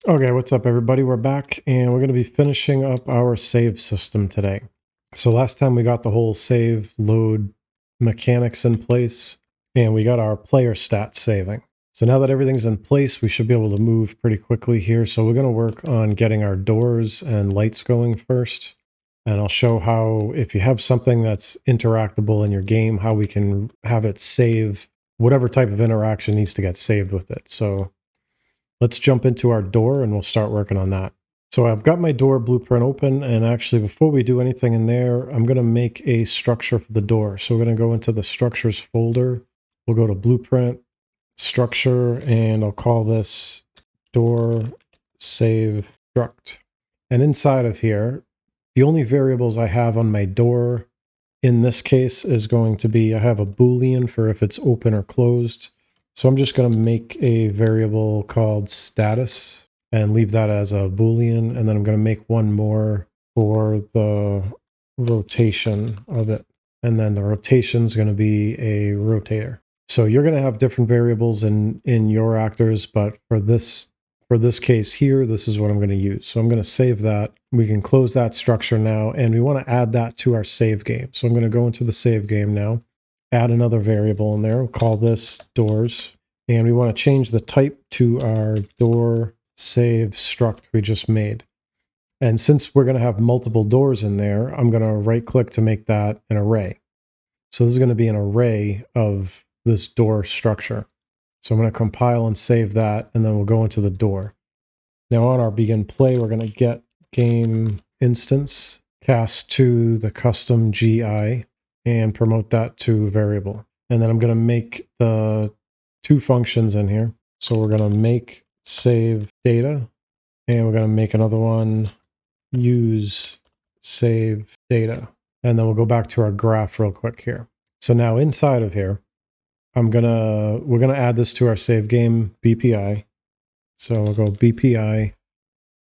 Okay, what's up, everybody? We're back and we're going to be finishing up our save system today. So, last time we got the whole save load mechanics in place and we got our player stats saving. So, now that everything's in place, we should be able to move pretty quickly here. So, we're going to work on getting our doors and lights going first. And I'll show how, if you have something that's interactable in your game, how we can have it save whatever type of interaction needs to get saved with it. So, let's jump into our door and we'll start working on that. So I've got my door blueprint open, and actually before we do anything in there, I'm going to make a structure for the door. So we're going to go into the structures folder. We'll go to blueprint, structure, and I'll call this door save struct. And inside of here, the only variables I have on my door in this case is going to be, I have a Boolean for if it's open or closed. So I'm just going to make a variable called status and leave that as a Boolean. And then I'm going to make one more for the rotation of it. And then the rotation is going to be a rotator. So you're going to have different variables in your actors, but for this case here, this is what I'm going to use. So I'm going to save that. We can close that structure now, and we want to add that to our save game. So I'm going to go into the save game now, add another variable in there. We'll call this doors, and we want to change the type to our door save struct we just made. And since we're going to have multiple doors in there, I'm going to right click to make that an array. So this is going to be an array of this door structure. So I'm going to compile and save that, and then we'll go into the door. Now on our begin play, we're going to get game instance, cast to the custom GI, and promote that to variable. And then I'm going to make the two functions in here. So we're going to make save data, and we're going to make another one use save data. And then we'll go back to our graph real quick here. So now inside of here, we're gonna add this to our save game BPI. So we'll go BPI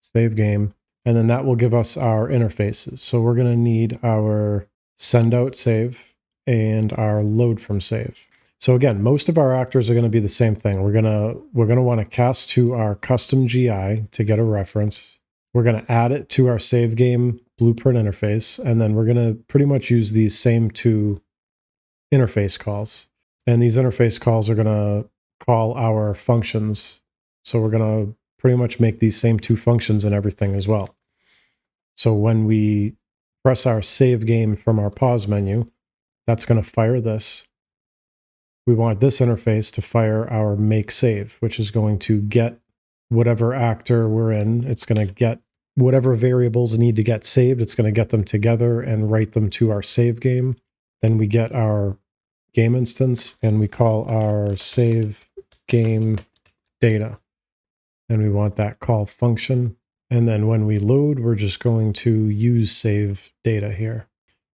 save game, and then that will give us our interfaces. So we're gonna need our send out save and our load from save. So again, most of our actors are going to be the same thing. We're gonna want to cast to our custom GI to get a reference. We're going to add it to our save game blueprint interface, and then we're going to pretty much use these same two interface calls. And these interface calls are going to call our functions. So we're going to pretty much make these same two functions and everything as well. So when we press our save game from our pause menu, that's going to fire this. We want this interface to fire our make save, which is going to get whatever actor we're in. It's going to get whatever variables need to get saved. It's going to get them together and write them to our save game. Then we get our game instance, and we call our save game data. And we want that call function. And then when we load, we're just going to use save data here.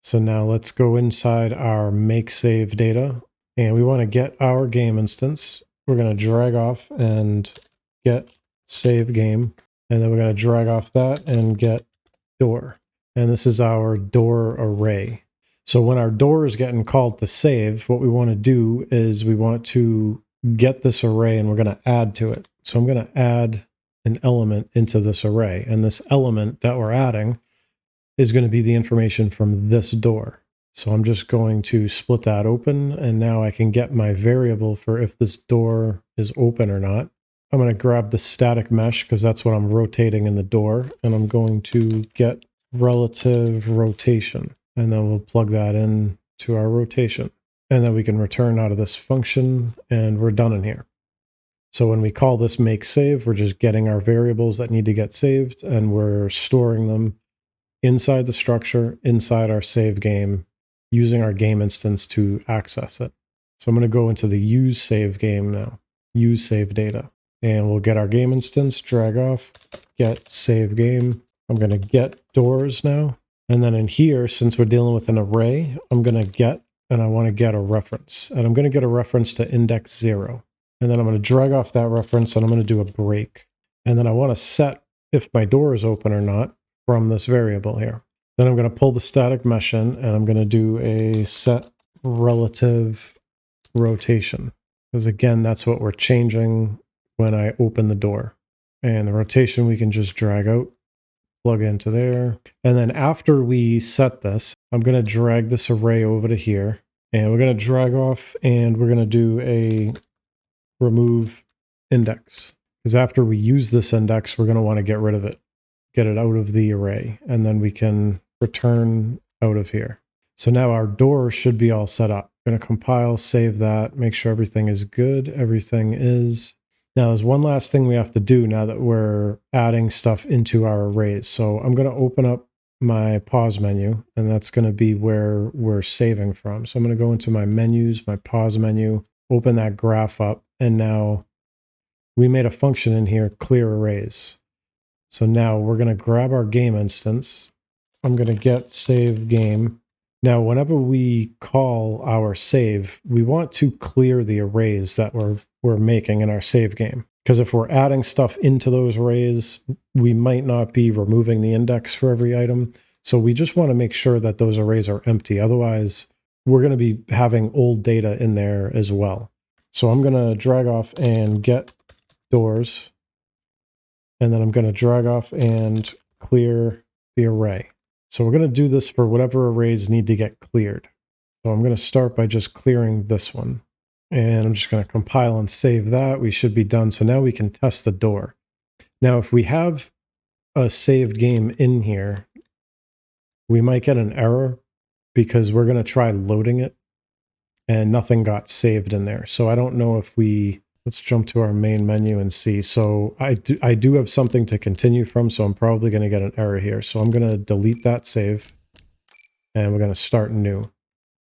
So now let's go inside our make save data, and we want to get our game instance. We're going to drag off and get save game. And then we're going to drag off that and get door. And this is our door array. So when our door is getting called to save, what we want to do is we want to get this array, and we're going to add to it. So I'm going to add an element into this array. And this element that we're adding is going to be the information from this door. So I'm just going to split that open, and now I can get my variable for if this door is open or not. I'm going to grab the static mesh because that's what I'm rotating in the door, and I'm going to get relative rotation, and then we'll plug that in to our rotation, and then we can return out of this function, and we're done in here. So when we call this make save, we're just getting our variables that need to get saved, and we're storing them inside the structure, inside our save game, using our game instance to access it. So I'm going to go into the use save game now, use save data, and we'll get our game instance, drag off, get save game. I'm going to get doors now. And then in here, since we're dealing with an array, I'm going to get, and I want to get a reference. And I'm going to get a reference to index 0. And then I'm going to drag off that reference, and I'm going to do a break. And then I want to set if my door is open or not from this variable here. Then I'm going to pull the static mesh in, and I'm going to do a set relative rotation. Because again, that's what we're changing when I open the door. And the rotation we can just drag out, plug into there. And then after we set this, I'm going to drag this array over to here. And we're going to drag off and we're going to do a remove index. Because after we use this index, we're going to want to get rid of it. Get it out of the array. And then we can return out of here. So now our door should be all set up. I'm going to compile, save that, make sure everything is good. Everything is. Now there's one last thing we have to do now that we're adding stuff into our arrays. So I'm going to open up my pause menu, and that's going to be where we're saving from. So I'm going to go into my menus, my pause menu, open that graph up, and now we made a function in here, clear arrays. So now we're going to grab our game instance. I'm going to get save game. Now, whenever we call our save, we want to clear the arrays that we're making in our save game. Because if we're adding stuff into those arrays, we might not be removing the index for every item. So we just want to make sure that those arrays are empty. Otherwise, we're going to be having old data in there as well. So I'm going to drag off and get doors. And then I'm going to drag off and clear the array. So we're going to do this for whatever arrays need to get cleared. So I'm going to start by just clearing this one. And I'm just going to compile and save that. We should be done. So now we can test the door. Now, if we have a saved game in here, we might get an error because we're going to try loading it and nothing got saved in there. So I don't know if let's jump to our main menu and see. So I do have something to continue from, so I'm probably going to get an error here. So I'm going to delete that save, and we're going to start new.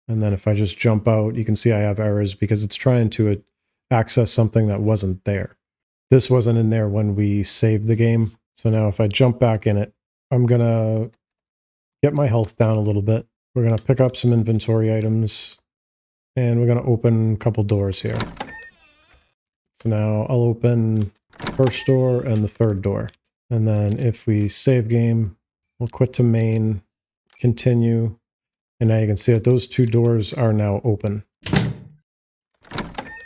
And then if I just jump out, you can see I have errors because it's trying to access something that wasn't there. This wasn't in there when we saved the game. So now if I jump back in it, I'm going to get my health down a little bit. We're going to pick up some inventory items, and we're going to open a couple doors here. So now I'll open the first door and the third door. And then if we save game, we'll quit to main, continue. And now you can see that those two doors are now open.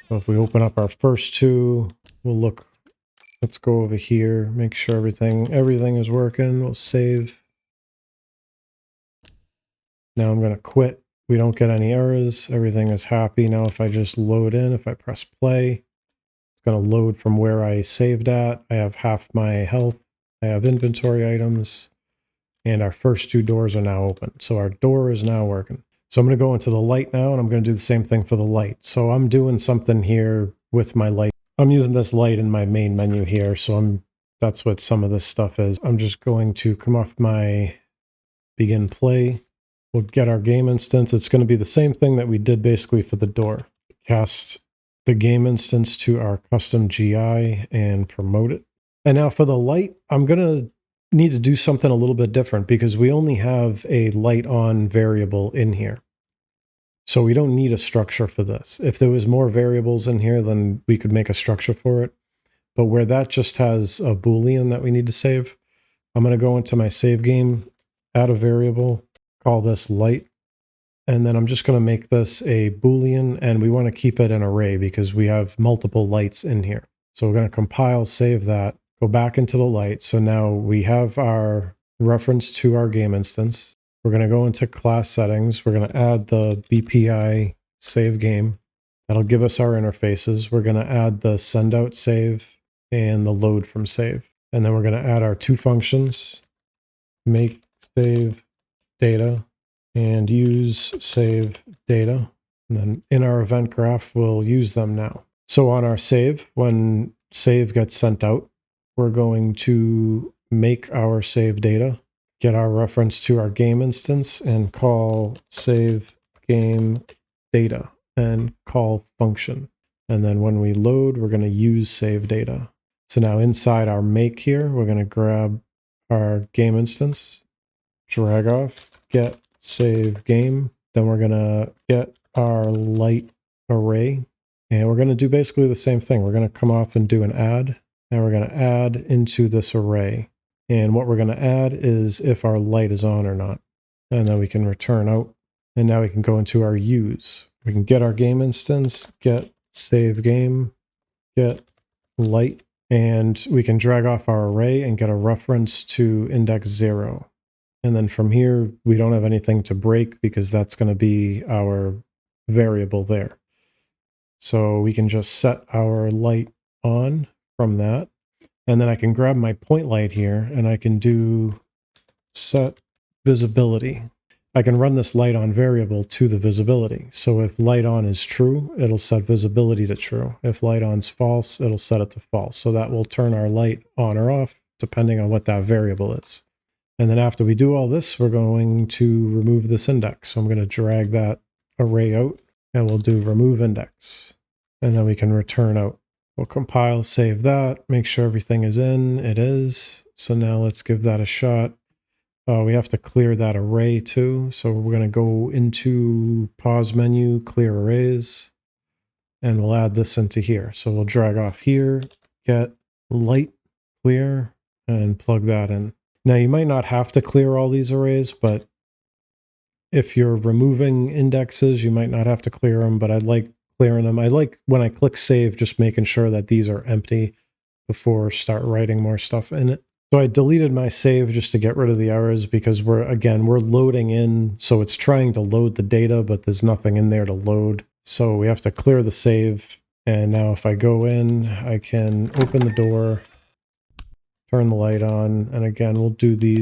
So if we open up our first two, we'll look, let's go over here, make sure everything is working. We'll save. Now I'm going to quit. We don't get any errors. Everything is happy. Now if I just load in, if I press play, going to load from where I saved at. I have half my health. I have inventory items. And our first two doors are now open. So our door is now working. So I'm going to go into the light now, and I'm going to do the same thing for the light. So I'm doing something here with my light. I'm using this light in my main menu here. So that's what some of this stuff is. I'm just going to come off my begin play. We'll get our game instance. It's going to be the same thing that we did basically for the door. Cast the game instance to our custom GI and promote it. And now for the light, I'm going to need to do something a little bit different because we only have a light on variable in here. So we don't need a structure for this. If there was more variables in here, then we could make a structure for it. But where that just has a Boolean that we need to save, I'm going to go into my save game, add a variable, call this light. And then I'm just going to make this a Boolean, and we want to keep it an array because we have multiple lights in here. So we're going to compile, save that, go back into the light. So now we have our reference to our game instance. We're going to go into class settings. We're going to add the BPI save game. That'll give us our interfaces. We're going to add the send out save and the load from save. And then we're going to add our two functions, make save data and use save data. And then in our event graph, we'll use them now. So on our save, when save gets sent out, we're going to make our save data, get our reference to our game instance, and call save game data and call function. And then when we load, we're going to use save data. So now inside our make here, we're going to grab our game instance, drag off, get save game. Then we're going to get our light array, and we're going to do basically the same thing. We're going to come off and do an add, and we're going to add into this array. And what we're going to add is if our light is on or not. And then we can return out. And now we can go into our use. We can get our game instance, get save game, get light, And we can drag off our array and get a reference to index 0. And then from here, we don't have anything to break because that's going to be our variable there. So we can just set our light on from that. And then I can grab my point light here and I can do set visibility. I can run this light on variable to the visibility. So if light on is true, it'll set visibility to true. If light on's false, it'll set it to false. So that will turn our light on or off depending on what that variable is. And then after we do all this, we're going to remove this index. So I'm going to drag that array out and we'll do remove index. And then we can return out. We'll compile, save that, make sure everything is in. It is. So now let's give that a shot. We have to clear that array too. So we're going to go into pause menu, clear arrays, and we'll add this into here. So we'll drag off here, get light, clear, and plug that in. Now you might not have to clear all these arrays, but if you're removing indexes, you might not have to clear them, but I'd like clearing them. I like when I click save, just making sure that these are empty before start writing more stuff in it. So I deleted my save just to get rid of the errors because we're loading in. So it's trying to load the data, but there's nothing in there to load. So we have to clear the save. And now if I go in, I can open the door, turn the light on. And again, we'll do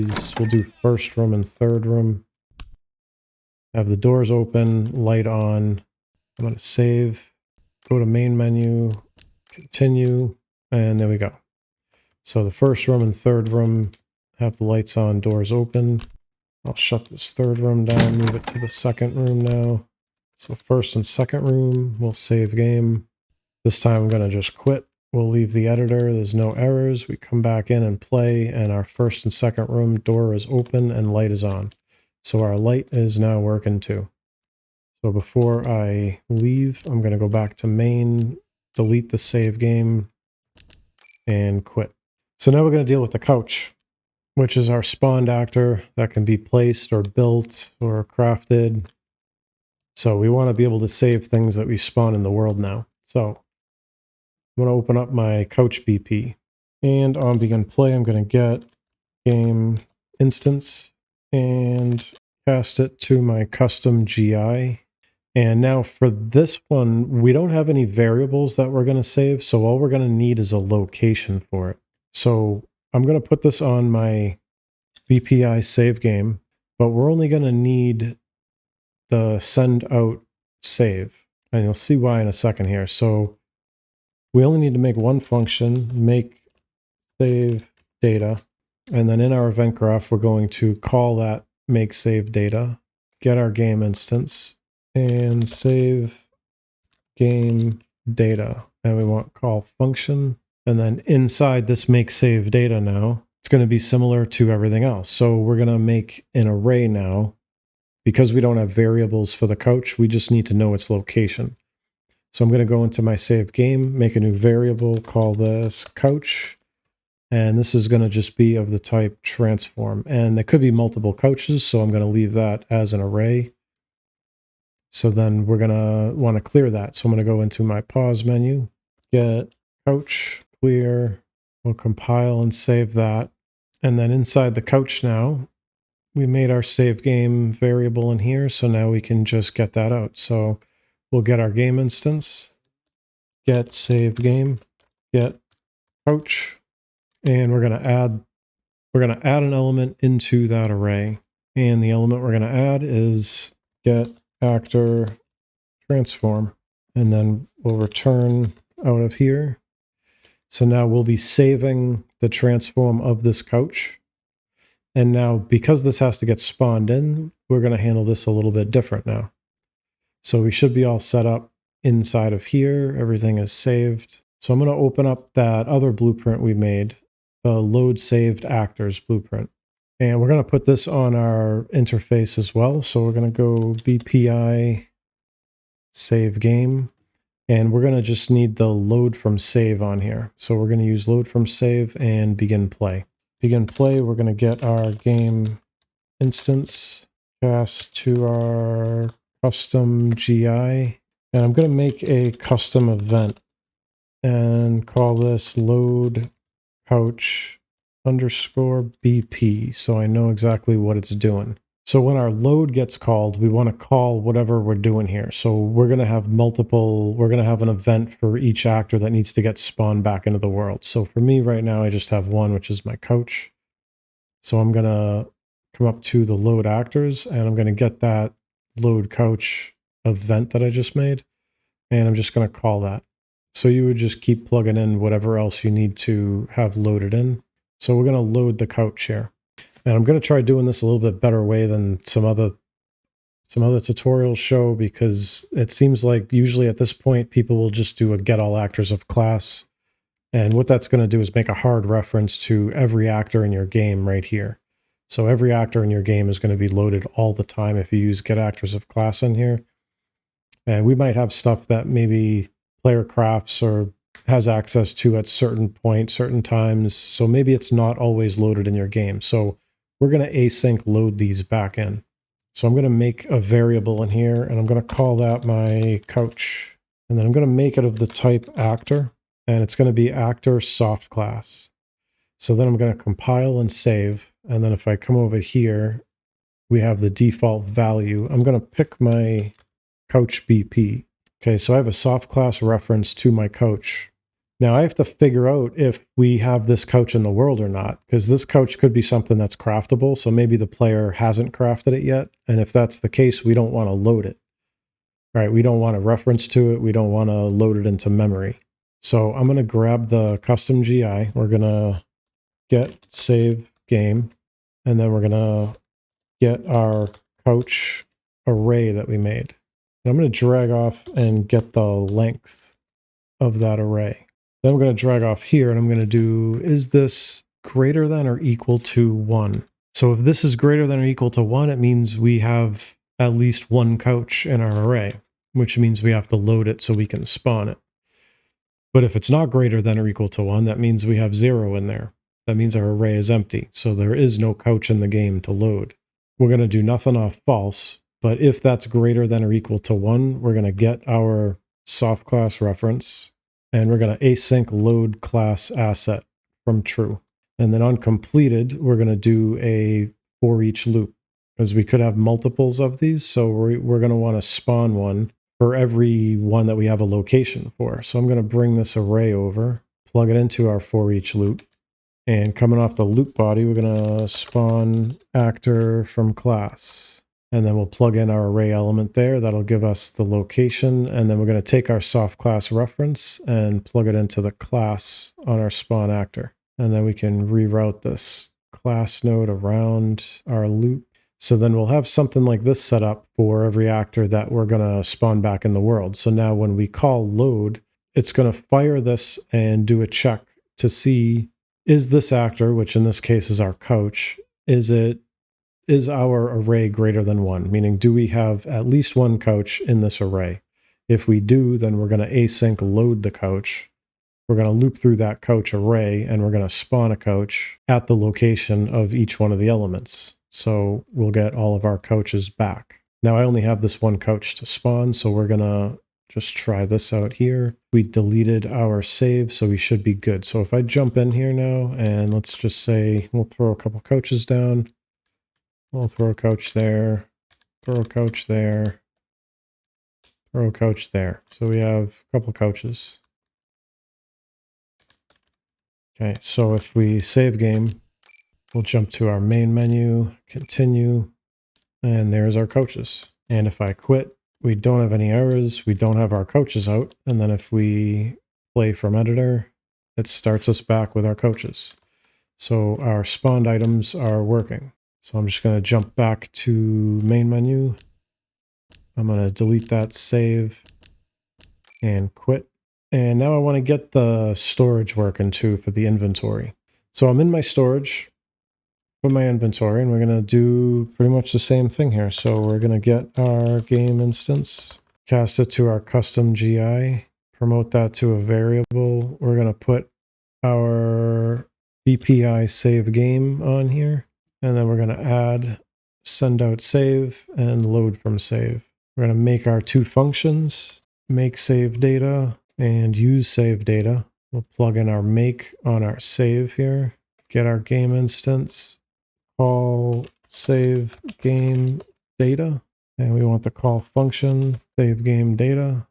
first room and third room. Have the doors open, light on. I'm going to save, go to main menu, continue, and there we go. So the first room and third room have the lights on, doors open. I'll shut this third room down, move it to the second room now. So first and second room, we'll save game. This time I'm going to just quit. We'll leave the editor. There's no errors. We come back in and play, and our first and second room door is open and light is on. So our light is now working too. So before I leave, I'm going to go back to main, delete the save game, and quit. So now we're going to deal with the couch, which is our spawned actor that can be placed or built or crafted. So we want to be able to save things that we spawn in the world now. So I'm going to open up my couch BP. And on begin play, I'm going to get game instance and cast it to my custom GI. And now for this one, we don't have any variables that we're going to save. So all we're going to need is a location for it. So I'm going to put this on my BPI save game, but we're only going to need the send out save. And you'll see why in a second here. So we only need to make one function, make save data. And then in our event graph, we're going to call that make save data, get our game instance, and save game data. And we want call function. And then inside this make save data now, it's going to be similar to everything else. So we're going to make an array now. Because we don't have variables for the couch, we just need to know its location. So I'm going to go into my save game, make a new variable, call this couch. And this is going to just be of the type transform. And there could be multiple couches, so I'm going to leave that as an array. So then we're going to want to clear that. So I'm going to go into my pause menu, get couch, clear, we'll compile and save that. And then inside the couch now, we made our save game variable in here. So now we can just get that out. So we'll get our game instance, get save game, get couch, and we're going to add an element into that array. And the element we're going to add is get actor transform. And then we'll return out of here. So now we'll be saving the transform of this couch. And now because this has to get spawned in, we're going to handle this a little bit different now. So we should be all set up inside of here. Everything is saved. So I'm going to open up that other blueprint we made, the load saved actors blueprint. And we're going to put this on our interface as well. So we're going to go BPI save game. And we're going to just need the load from save on here. So we're going to use load from save and begin play. Begin play, we're going to get our game instance, cast to our custom GI. And I'm going to make a custom event. and call this load couch underscore BP, so I know exactly what it's doing. So when our load gets called, we want to call whatever we're doing here. So we're going to have we're going to have an event for each actor that needs to get spawned back into the world. So for me right now, I just have one, which is my coach. So I'm going to come up to the load actors, and I'm going to get that load coach event that I just made, and I'm just going to call that. So you would just keep plugging in whatever else you need to have loaded in. So we're going to load the couch here. And I'm going to try doing this a little bit better way than some other tutorials show, because it seems like usually at this point people will just do a get all actors of class. And what that's going to do is make a hard reference to every actor in your game right here. So every actor in your game is going to be loaded all the time if you use get actors of class in here. And we might have stuff that maybe player crafts or has access to at certain points, certain times. So maybe it's not always loaded in your game. So we're going to async load these back in. So I'm going to make a variable in here, and I'm going to call that my couch. And then I'm going to make it of the type actor, and it's going to be actor soft class. So then I'm going to compile and save. And then if I come over here, we have the default value. I'm going to pick my couch BP. Okay, so I have a soft class reference to my couch. Now I have to figure out if we have this couch in the world or not, because this couch could be something that's craftable, so maybe the player hasn't crafted it yet, and if that's the case, we don't want to load it. Right, we don't want a reference to it, we don't want to load it into memory. So I'm going to grab the custom GI, we're going to get save game, and then we're going to get our couch array that we made. And I'm going to drag off and get the length of that array. Then I'm going to drag off here, and I'm going to do, is this greater than or equal to 1? So if this is greater than or equal to 1, it means we have at least one couch in our array, which means we have to load it so we can spawn it. But if it's not greater than or equal to 1, that means we have 0 in there. That means our array is empty, so there is no couch in the game to load. We're going to do nothing off false, but if that's greater than or equal to 1, we're going to get our soft class reference, and we're going to async load class asset from true. And then on completed, we're going to do a for each loop, because we could have multiples of these. So we're going to want to spawn one for every one that we have a location for. So I'm going to bring this array over, plug it into our for each loop. And coming off the loop body, we're going to spawn actor from class. And then we'll plug in our array element there. That'll give us the location. And then we're going to take our soft class reference and plug it into the class on our spawn actor. And then we can reroute this class node around our loop. So then we'll have something like this set up for every actor that we're going to spawn back in the world. So now when we call load, it's going to fire this and do a check to see, is this actor, which in this case is our couch, is our array greater than 1? Meaning, do we have at least one couch in this array? If we do, then we're going to async load the couch. We're going to loop through that couch array, and we're going to spawn a couch at the location of each one of the elements. So we'll get all of our couches back. Now I only have this one couch to spawn, so we're going to just try this out here. We deleted our save, so we should be good. So if I jump in here now, and let's just say we'll throw a couple couches down. We'll throw a couch there, throw a couch there, throw a couch there. So we have a couple couches. Okay, so if we save game, we'll jump to our main menu, continue, and there's our couches. And if I quit, we don't have any errors, we don't have our couches out, and then if we play from editor, it starts us back with our couches. So our spawned items are working. So I'm just going to jump back to main menu. I'm going to delete that save and quit. And now I want to get the storage working too for the inventory. So I'm in my storage for my inventory, and we're going to do pretty much the same thing here. So we're going to get our game instance, cast it to our custom GI, promote that to a variable. We're going to put our BPI save game on here. And then we're going to add send out save and load from save. We're going to make our two functions, make save data and use save data. We'll plug in our make on our save here, get our game instance, call save game data, and we want the call function save game data.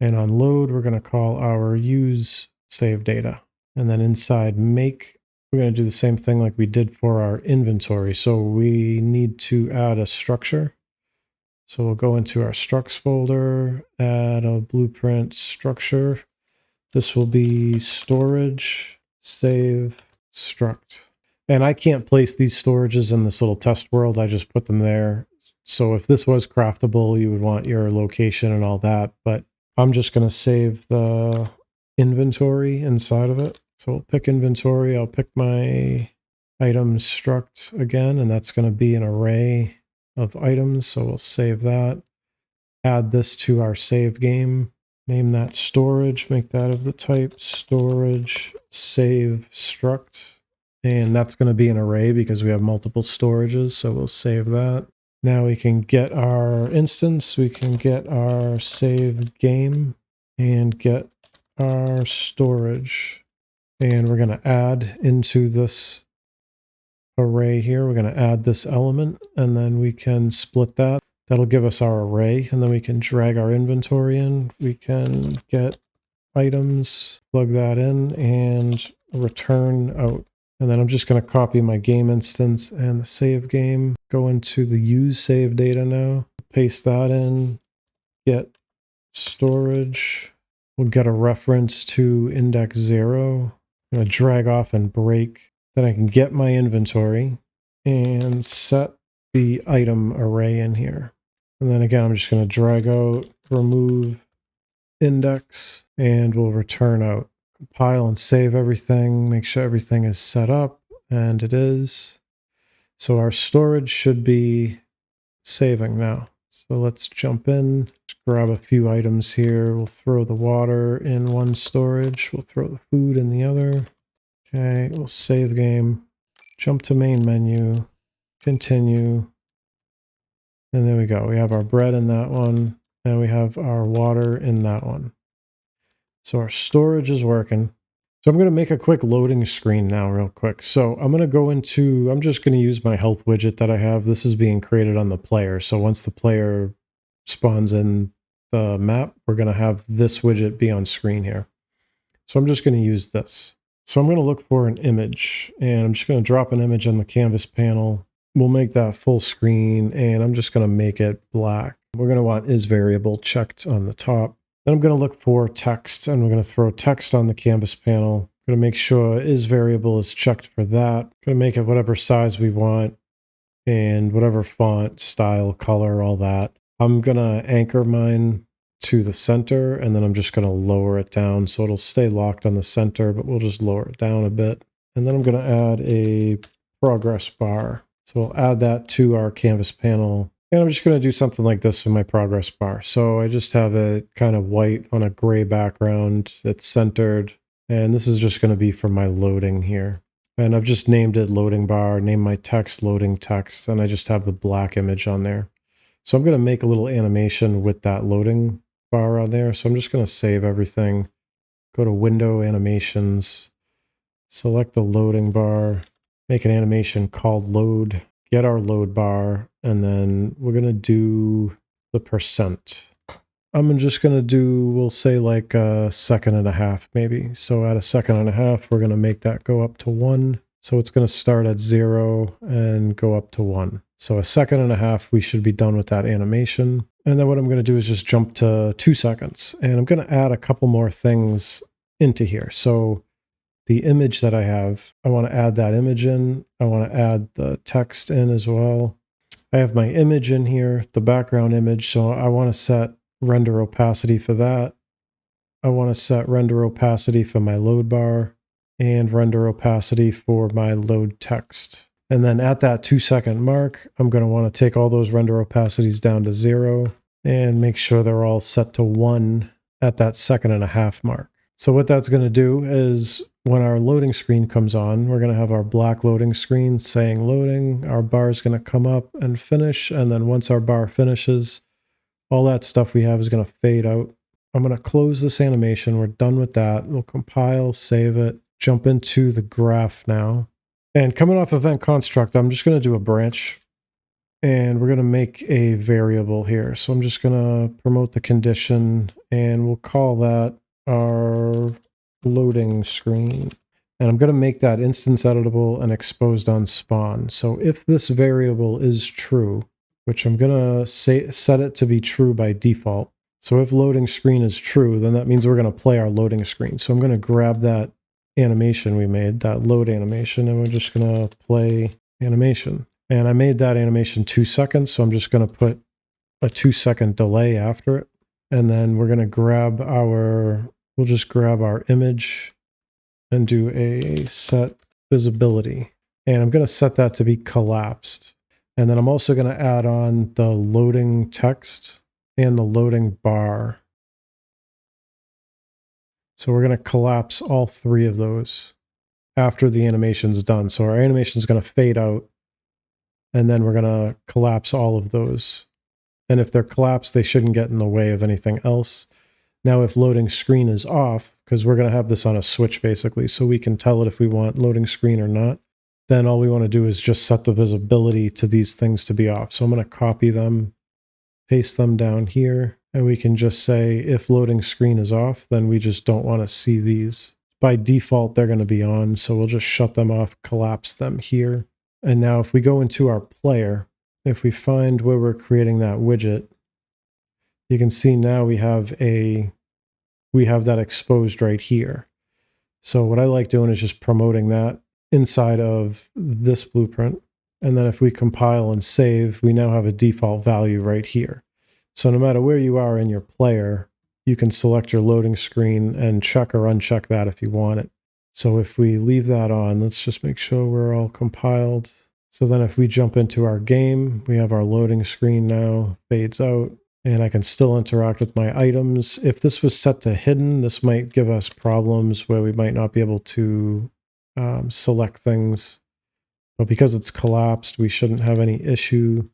And on load, we're going to call our use save data. And then inside make, we're going to do the same thing like we did for our inventory. So we need to add a structure. So we'll go into our structs folder, add a blueprint structure. This will be storage, save, struct. And I can't place these storages in this little test world. I just put them there. So if this was craftable, you would want your location and all that. But I'm just going to save the inventory inside of it. So we'll pick inventory. I'll pick my item struct again, and that's going to be an array of items. So we'll save that. Add this to our save game. Name that storage. Make that of the type storage save struct. And that's going to be an array because we have multiple storages. So we'll save that. Now we can get our instance, we can get our save game, and get our storage. And we're going to add into this array here, we're going to add this element, and then we can split that. That'll give us our array, and then we can drag our inventory in. We can get items, plug that in, and return out. And then I'm just going to copy my game instance and the save game, go into the use save data now, paste that in, get storage. We'll get a reference to index 0. I'm going to drag off and break. Then I can get my inventory and set the item array in here. And then again, I'm just going to drag out, remove index, and we'll return out. Compile and save everything, make sure everything is set up, and it is. So our storage should be saving now. So let's jump in, just grab a few items here. We'll throw the water in one storage, we'll throw the food in the other. Okay, we'll save game, jump to main menu, continue, and there we go. We have our bread in that one, and we have our water in that one. So our storage is working. So I'm going to make a quick loading screen now real quick. So I'm going to go into, I'm just going to use my health widget that I have. This is being created on the player. So once the player spawns in the map, we're going to have this widget be on screen here. So I'm just going to use this. So I'm going to look for an image, and I'm just going to drop an image on the canvas panel. We'll make that full screen, and I'm just going to make it black. We're going to want is variable checked on the top. Then I'm going to look for text, and we're going to throw text on the canvas panel. I'm going to make sure is variable is checked for that. I'm going to make it whatever size we want, and whatever font, style, color, all that. I'm going to anchor mine to the center, and then I'm just going to lower it down so it'll stay locked on the center, but we'll just lower it down a bit. And then I'm going to add a progress bar. So we'll add that to our canvas panel. And I'm just going to do something like this for my progress bar. So I just have it kind of white on a gray background. It's centered. And this is just going to be for my loading here. And I've just named it loading bar, named my text loading text, and I just have the black image on there. So I'm going to make a little animation with that loading bar on there. So I'm just going to save everything. Go to Window Animations, select the loading bar, make an animation called load, get our load bar, and then we're going to do the percent. I'm just going to do, we'll say like a second and a half maybe. So at a second and a half, we're going to make that go up to 1. So it's going to start at 0 and go up to 1. So a second and a half, we should be done with that animation. And then what I'm going to do is just jump to 2 seconds. And I'm going to add a couple more things into here. So the image that I have, I want to add that image in. I want to add the text in as well. I have my image in here, the background image. So I want to set render opacity for that. I want to set render opacity for my load bar and render opacity for my load text. And then at that 2 second mark, I'm going to want to take all those render opacities down to 0 and make sure they're all set to 1 at that second and a half mark. So what that's going to do is when our loading screen comes on, we're going to have our black loading screen saying loading. Our bar is going to come up and finish. And then once our bar finishes, all that stuff we have is going to fade out. I'm going to close this animation. We're done with that. We'll compile, save it, jump into the graph now. And coming off event construct, I'm just going to do a branch. And we're going to make a variable here. So I'm just going to promote the condition, and we'll call that our loading screen. And I'm going to make that instance editable and exposed on spawn. So if this variable is true, which I'm going to set it to be true by default. So if loading screen is true, then that means we're going to play our loading screen. So I'm going to grab that animation we made, that load animation, and we're just going to play animation. And I made that animation 2 seconds, so I'm just going to put a 2-second delay after it. And then we're going to grab we'll just grab our image and do a set visibility. And I'm going to set that to be collapsed. And then I'm also going to add on the loading text and the loading bar. So we're going to collapse all 3 of those after the animation's done. So our animation is going to fade out, and then we're going to collapse all of those. And if they're collapsed, they shouldn't get in the way of anything else. Now, if loading screen is off, because we're going to have this on a switch basically, so we can tell it if we want loading screen or not, then all we want to do is just set the visibility to these things to be off. So I'm going to copy them, paste them down here, and we can just say if loading screen is off, then we just don't want to see these. By default, they're going to be on, so we'll just shut them off, collapse them here. And now if we go into our player, if we find where we're creating that widget, you can see now we have that exposed right here. So what I like doing is just promoting that inside of this blueprint. And then if we compile and save, we now have a default value right here. So no matter where you are in your player, you can select your loading screen and check or uncheck that if you want it. So if we leave that on, let's just make sure we're all compiled. So then if we jump into our game, we have our loading screen now, fades out, and I can still interact with my items. If this was set to hidden, this might give us problems where we might not be able to select things. But because it's collapsed, we shouldn't have any issue.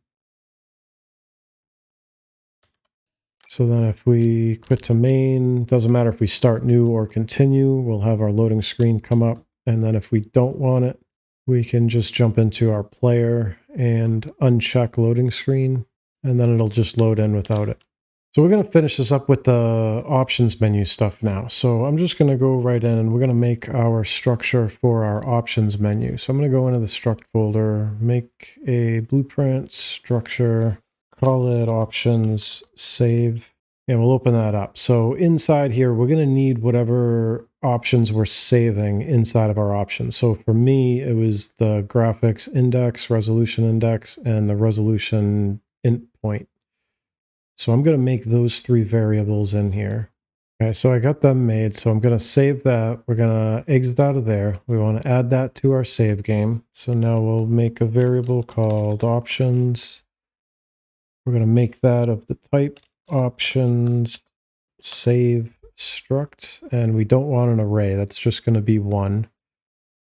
So then if we quit to main, doesn't matter if we start new or continue, we'll have our loading screen come up. And then if we don't want it, we can just jump into our player and uncheck loading screen, and then it'll just load in without it. So we're going to finish this up with the options menu stuff now. So I'm just going to go right in and we're going to make our structure for our options menu. So I'm going to go into the struct folder, make a blueprint structure, call it options, save, and we'll open that up. So inside here, we're going to need whatever options we're saving inside of our options. So for me, it was the graphics index, resolution index, and the resolution int point. So I'm going to make those 3 variables in here. Okay, so I got them made. So I'm going to save that. We're going to exit out of there. We want to add that to our save game. So now we'll make a variable called options. We're going to make that of the type options save struct, and we don't want an array. That's just going to be 1.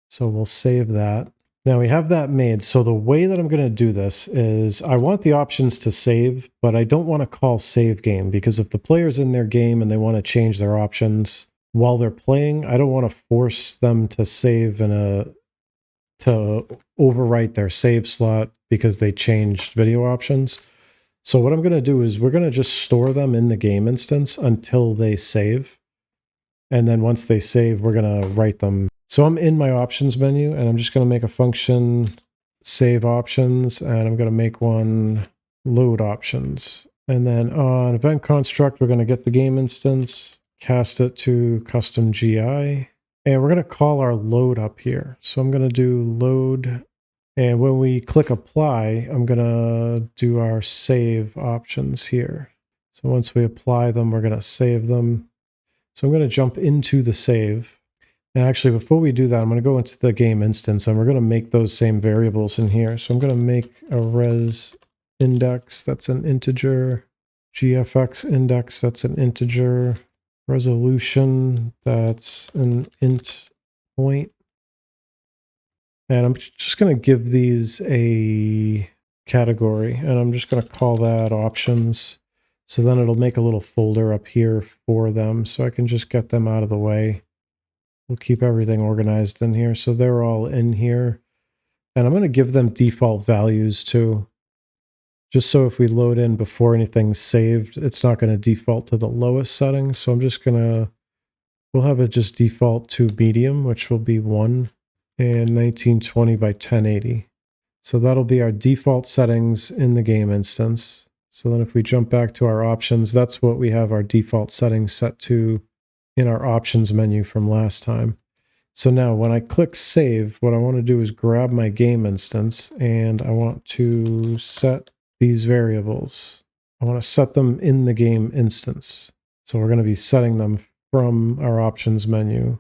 So we'll save that. Now we have that made. So the way that I'm going to do this is I want the options to save, but I don't want to call save game, because if the player's in their game and they want to change their options while they're playing, I don't want to force them to save to overwrite their save slot because they changed video options. So what I'm going to do is we're going to just store them in the game instance until they save. And then once they save, we're going to write them. So I'm in my options menu, and I'm just going to make a function save options, and I'm going to make one load options. And then on event construct, we're going to get the game instance, cast it to custom GI, and we're going to call our load up here. So I'm going to do load. And when we click apply, I'm going to do our save options here. So once we apply them, we're going to save them. So I'm going to jump into the save. And actually, before we do that, I'm going to go into the game instance, and we're going to make those same variables in here. So I'm going to make a res index, that's an integer, GFX index, that's an integer, resolution, that's an int point. And I'm just going to give these a category, and I'm just going to call that options. So then it'll make a little folder up here for them, so I can just get them out of the way. We'll keep everything organized in here. So they're all in here. And I'm going to give them default values too. Just so if we load in before anything's saved, it's not going to default to the lowest setting. So I'm just going to, we'll have it just default to medium, which will be 1 and 1920 by 1080. So that'll be our default settings in the game instance. So then if we jump back to our options, that's what we have our default settings set to in our options menu from last time. So now when I click save, what I want to do is grab my game instance and I want to set these variables. I want to set them in the game instance. So we're going to be setting them from our options menu.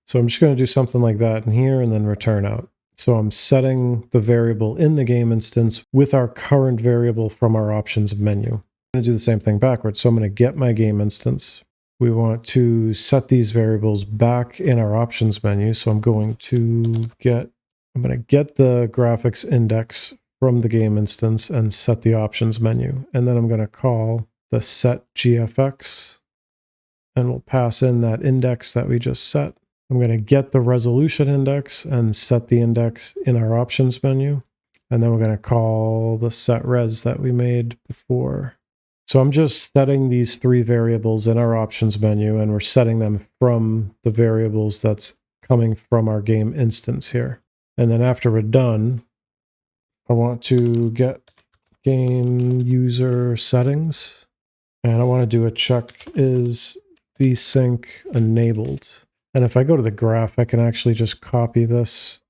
So I'm just going to do something like that in here and then return out. So I'm setting the variable in the game instance with our current variable from our options menu. I'm going to do the same thing backwards. So I'm going to get my game instance. We want to set these variables back in our options menu. So I'm going to get the graphics index from the game instance and set the options menu. And then I'm going to call the set GFX and we'll pass in that index that we just set. I'm going to get the resolution index and set the index in our options menu. And then we're going to call the set res that we made before. So I'm just setting these three variables in our options menu and we're setting them from the variables that's coming from our game instance here. And then after we're done, I want to get game user settings and I want to do a check is vsync enabled. And if I go to the graph, I can actually just copy this.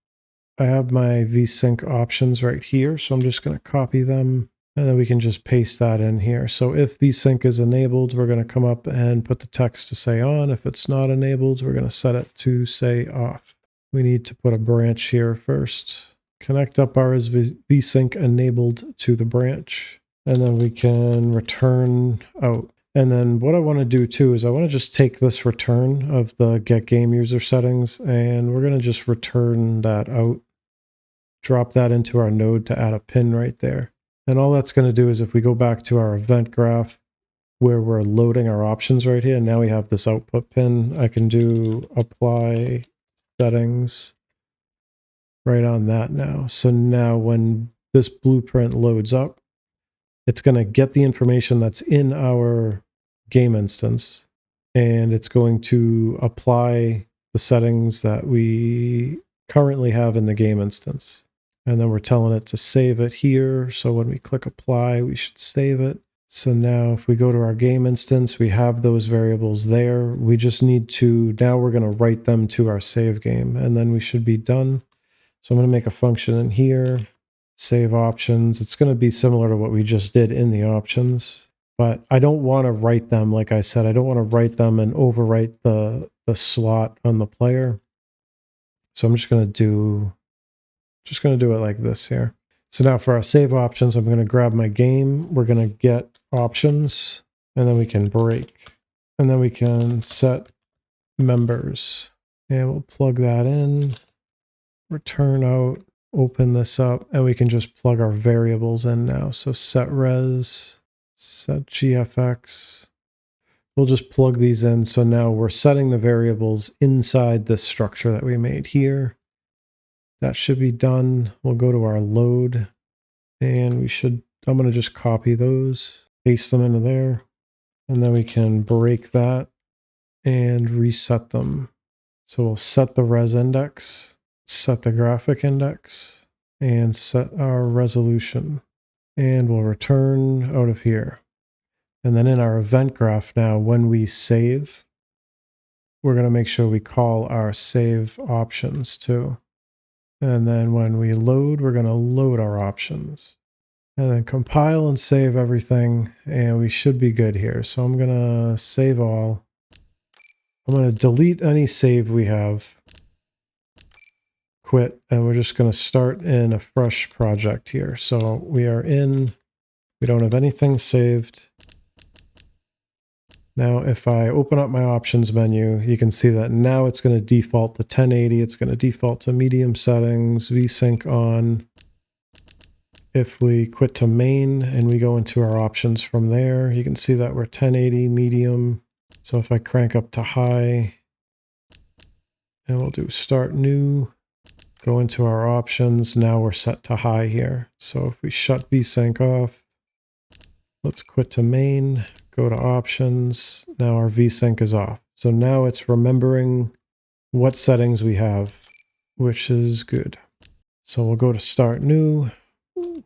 I have my vsync options right here, so I'm just going to copy them, and then we can just paste that in here. So if vsync is enabled, we're going to come up and put the text to say on. If it's not enabled, we're going to set it to say off. We need to put a branch here first. Connect up our vsync enabled to the branch, and then we can return out. And then what I want to do too is I want to just take this return of the get game user settings and we're going to just return that out, drop that into our node to add a pin right there. And all that's going to do is if we go back to our event graph where we're loading our options right here, now we have this output pin, I can do apply settings right on that now. So now when this blueprint loads up, it's going to get the information that's in our game instance, and it's going to apply the settings that we currently have in the game instance. And then we're telling it to save it here. So when we click apply, we should save it. So now if we go to our game instance, we have those variables there. We just need to, now we're going to write them to our save game, and then we should be done. So I'm going to make a function in here. Save options. It's going to be similar to what we just did in the options, but I don't want to write them. Like I said, I don't want to write them and overwrite the slot on the player. So I'm just going to do it like this here. So now for our save options, I'm going to grab my game. We're going to get options, and then we can break, and then we can set members, and we'll plug that in, return out, open this up, and we can just plug our variables in now. So set res, set GFX. We'll just plug these in. So now we're setting the variables inside this structure that we made here. That should be done. We'll go to our load, and I'm going to just copy those, paste them into there, and then we can break that and reset them. So we'll set the res index, set the graphic index, and set our resolution, and we'll return out of here. And then in our event graph now, when we save, we're going to make sure we call our save options too. And then when we load, we're going to load our options, and then compile and save everything, and we should be good here. So I'm going to save all. I'm going to delete any save we have, quit, and we're just going to start in a fresh project here. So we don't have anything saved. Now, if I open up my options menu, you can see that now it's going to default to 1080. It's going to default to medium settings, vsync on. If we quit to main and we go into our options from there, you can see that we're 1080 medium. So if I crank up to high, and we'll do start new, go into our options, now we're set to high here. So if we shut vsync off, let's quit to main, go to options, now our vsync is off. So now it's remembering what settings we have, which is good. So we'll go to start new.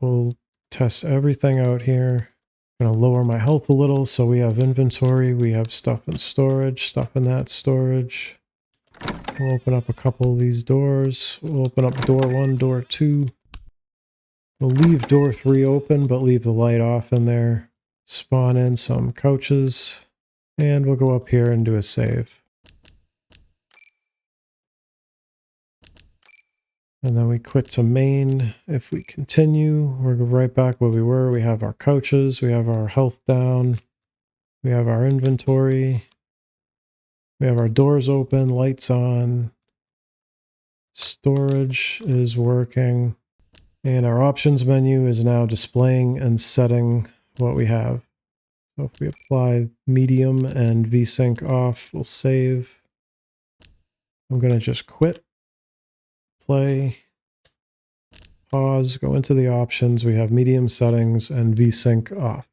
We'll test everything out here. I'm going to lower my health a little so we have inventory. We have stuff in storage, stuff in that storage. We'll open up a couple of these doors. We'll open up door 1, door 2. We'll leave door 3 open, but leave the light off in there. Spawn in some couches. And we'll go up here and do a save. And then we quit to main. If we continue, we're right back where we were. We have our couches, we have our health down, we have our inventory, we have our doors open, lights on, storage is working, and our options menu is now displaying and setting what we have. So if we apply medium and vsync off, we'll save. I'm going to just quit. Play, pause, go into the options. We have medium settings and vsync off.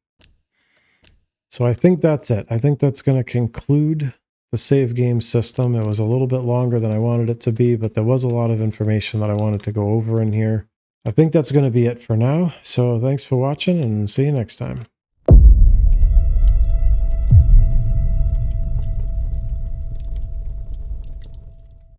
So I think that's it. I think that's going to conclude the save game system. It was a little bit longer than I wanted it to be, but there was a lot of information that I wanted to go over in here. I think that's going to be it for now. So thanks for watching and see you next time.